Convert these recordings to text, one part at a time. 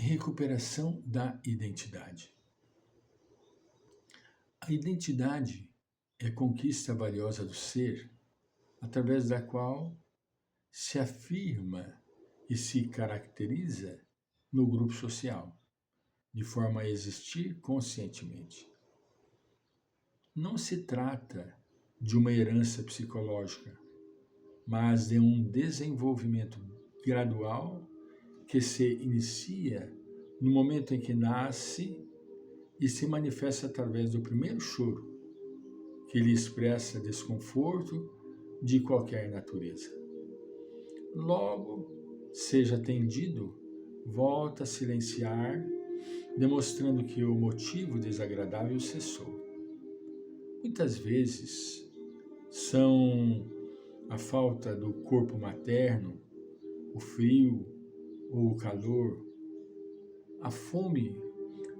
Recuperação da identidade. A identidade é conquista valiosa do ser, através da qual se afirma e se caracteriza no grupo social, de forma a existir conscientemente. Não se trata de uma herança psicológica, mas de um desenvolvimento gradual que se inicia no momento em que nasce e se manifesta através do primeiro choro, que lhe expressa desconforto de qualquer natureza. Logo, seja atendido, volta a silenciar, demonstrando que o motivo desagradável cessou. Muitas vezes são a falta do corpo materno, o frio ou o calor, a fome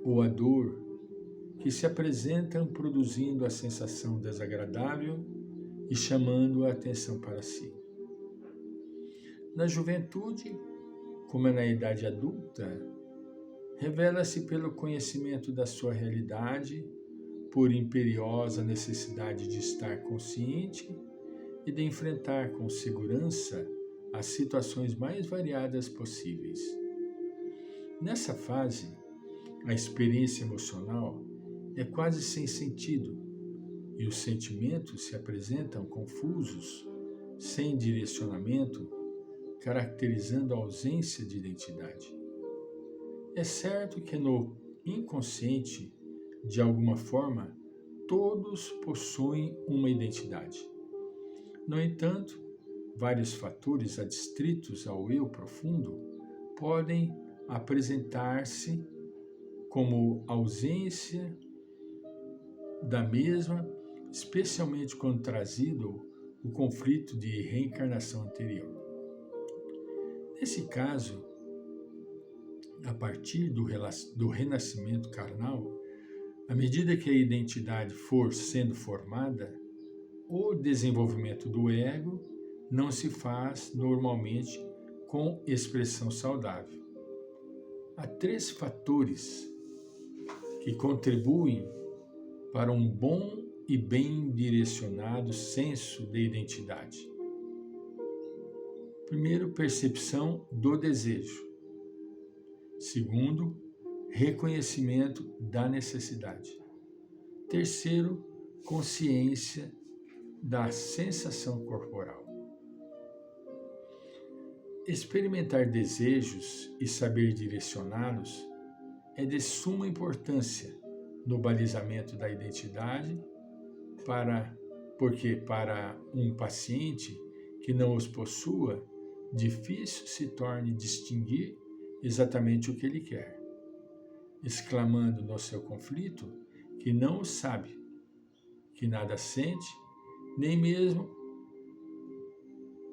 ou a dor que se apresentam produzindo a sensação desagradável e chamando a atenção para si. Na juventude, como na idade adulta, revela-se pelo conhecimento da sua realidade, por imperiosa necessidade de estar consciente e de enfrentar com segurança as situações mais variadas possíveis. Nessa fase, a experiência emocional é quase sem sentido e os sentimentos se apresentam confusos, sem direcionamento, caracterizando a ausência de identidade. É certo que no inconsciente, de alguma forma, todos possuem uma identidade. No entanto, vários fatores adstritos ao eu profundo podem apresentar-se como ausência da mesma, especialmente quando trazido o conflito de reencarnação anterior. Nesse caso, a partir do renascimento carnal, à medida que a identidade for sendo formada, o desenvolvimento do ego não se faz normalmente com expressão saudável. Há 3 fatores que contribuem para um bom e bem direcionado senso de identidade. Primeiro, percepção do desejo. Segundo, reconhecimento da necessidade. Terceiro, consciência da sensação corporal. Experimentar desejos e saber direcioná-los é de suma importância no balizamento da identidade, porque para um paciente que não os possua, difícil se torne distinguir exatamente o que ele quer, exclamando no seu conflito que não o sabe, que nada sente, nem mesmo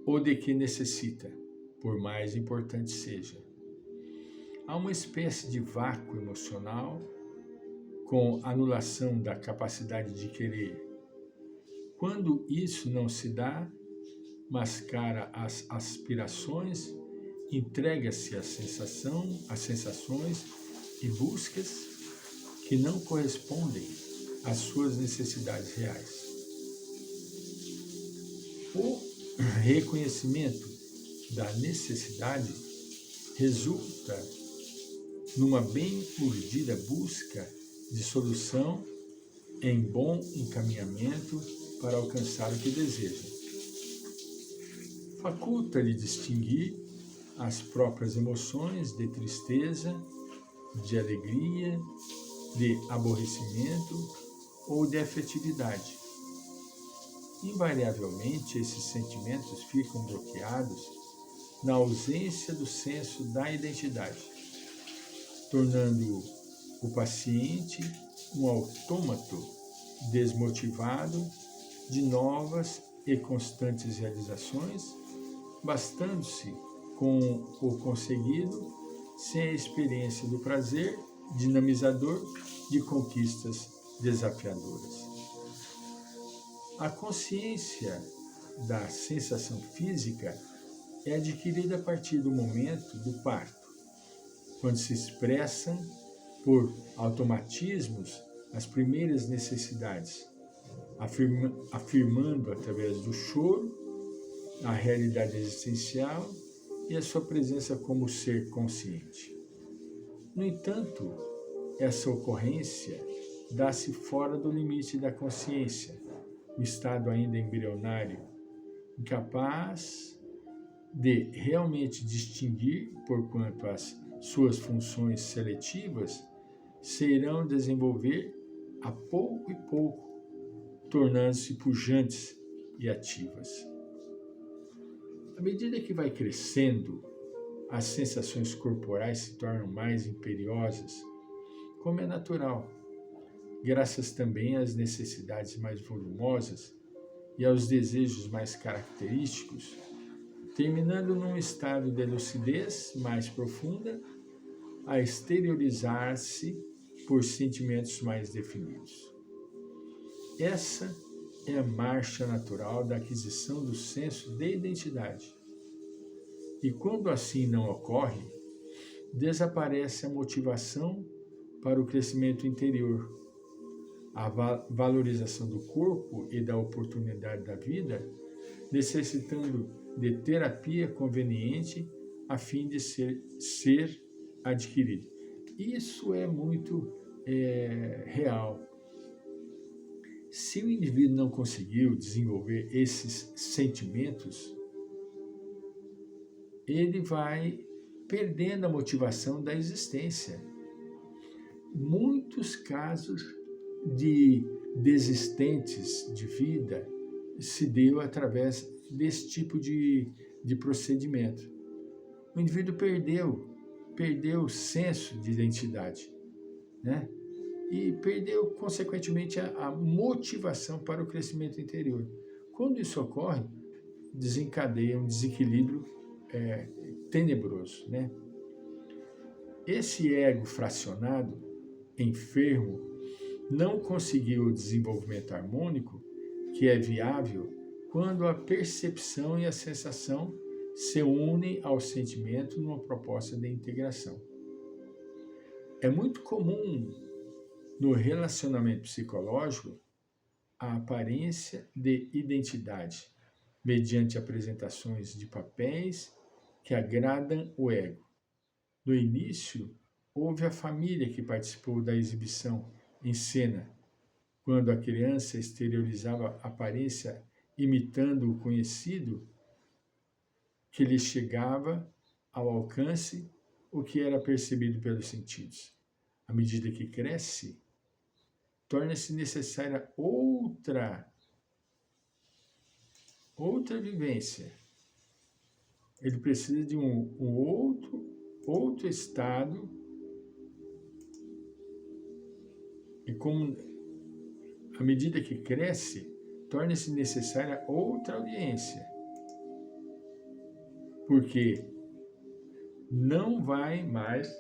o de que necessita, por mais importante seja. Há uma espécie de vácuo emocional com anulação da capacidade de querer. Quando isso não se dá, mascara as aspirações, entrega-se às sensações e buscas que não correspondem às suas necessidades reais. O reconhecimento da necessidade resulta numa bem urdida busca de solução em bom encaminhamento para alcançar o que deseja. Faculta-lhe distinguir as próprias emoções de tristeza, de alegria, de aborrecimento ou de afetividade. Invariavelmente, esses sentimentos ficam bloqueados na ausência do senso da identidade, tornando o paciente um autômato desmotivado de novas e constantes realizações, bastando-se com o conseguido sem a experiência do prazer dinamizador de conquistas desafiadoras. A consciência da sensação física é adquirida a partir do momento do parto, quando se expressam por automatismos as primeiras necessidades, afirmando através do choro a realidade existencial e a sua presença como ser consciente. No entanto, essa ocorrência dá-se fora do limite da consciência, no estado ainda embrionário, incapaz de realmente distinguir, porquanto as suas funções seletivas se irão desenvolver a pouco e pouco, tornando-se pujantes e ativas. À medida que vai crescendo, as sensações corporais se tornam mais imperiosas, como é natural, graças também às necessidades mais volumosas e aos desejos mais característicos, terminando num estado de lucidez mais profunda, a exteriorizar-se por sentimentos mais definidos. Essa é a marcha natural da aquisição do senso de identidade. E quando assim não ocorre, desaparece a motivação para o crescimento interior, a valorização do corpo e da oportunidade da vida, necessitando de terapia conveniente a fim de ser adquirido. Isso é muito real. Se o indivíduo não conseguiu desenvolver esses sentimentos, ele vai perdendo a motivação da existência. Muitos casos de desistentes de vida se deu através desse tipo de procedimento. O indivíduo perdeu o senso de identidade, né? E perdeu, consequentemente, a motivação para o crescimento interior. Quando isso ocorre, desencadeia um desequilíbrio tenebroso, né? Esse ego fracionado, enfermo, não conseguiu o desenvolvimento harmônico que é viável quando a percepção e a sensação se unem ao sentimento numa proposta de integração. É muito comum no relacionamento psicológico a aparência de identidade, mediante apresentações de papéis que agradam o ego. No início, houve a família que participou da exibição em cena, quando a criança exteriorizava a aparência imitando o conhecido que lhe chegava ao alcance o que era percebido pelos sentidos. À medida que cresce, torna-se necessária outra vivência. Ele precisa de um outro estado, e como à medida que cresce, torna-se necessária outra audiência, porque não vai mais,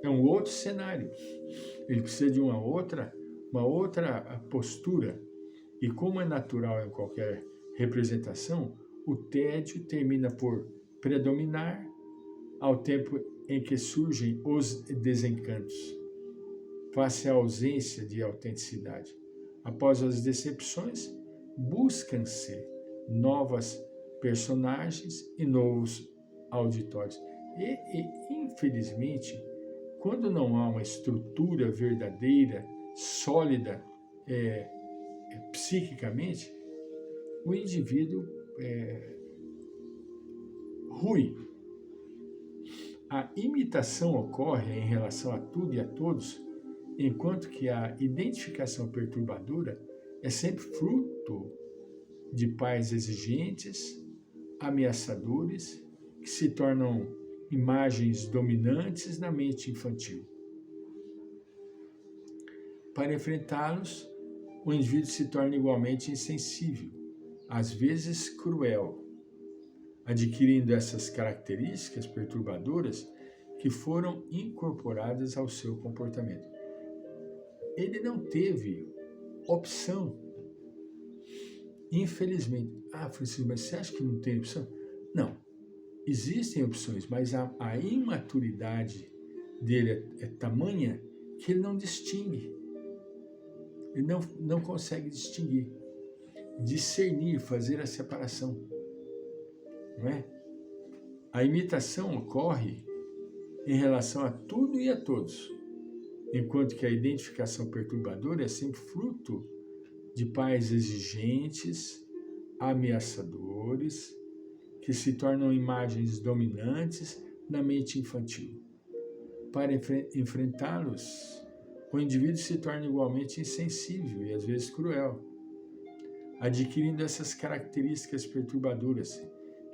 é um outro cenário. Ele precisa de uma outra postura. E como é natural em qualquer representação, o tédio termina por predominar ao tempo em que surgem os desencantos, face à ausência de autenticidade. Após as decepções, buscam-se novas personagens e novos auditórios. E infelizmente, quando não há uma estrutura verdadeira, sólida, psiquicamente, o indivíduo rui. A imitação ocorre em relação a tudo e a todos, enquanto que a identificação perturbadora é sempre fruto de pais exigentes, ameaçadores, que se tornam imagens dominantes na mente infantil. Para enfrentá-los, o indivíduo se torna igualmente insensível, às vezes cruel, adquirindo essas características perturbadoras que foram incorporadas ao seu comportamento. Ele não teve opção. Infelizmente. Ah, Francisco, mas você acha que não tem opção? Não. existem opções, mas a imaturidade dele é tamanha que ele não distingue. Ele não consegue distinguir, discernir, fazer a separação. Não é? A imitação ocorre em relação a tudo e a todos, enquanto que a identificação perturbadora é sempre fruto de pais exigentes, ameaçadores, que se tornam imagens dominantes na mente infantil. Para enfrentá-los, o indivíduo se torna igualmente insensível e às vezes cruel, adquirindo essas características perturbadoras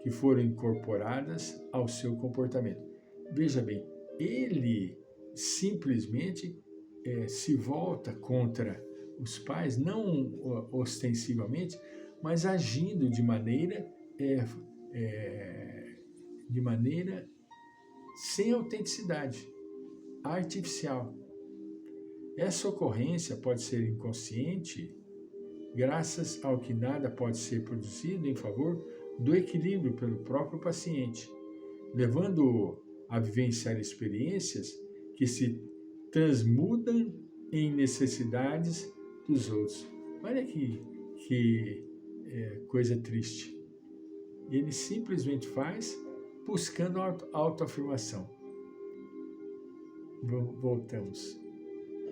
que foram incorporadas ao seu comportamento. Veja bem, ele simplesmente se volta contra os pais, não ostensivamente, mas agindo de maneira sem autenticidade, artificial. Essa ocorrência pode ser inconsciente, graças ao que nada pode ser produzido em favor do equilíbrio pelo próprio paciente, levando-o a vivenciar experiências que se transmudam em necessidades dos outros. Olha que coisa triste. Ele simplesmente faz buscando autoafirmação. Voltamos.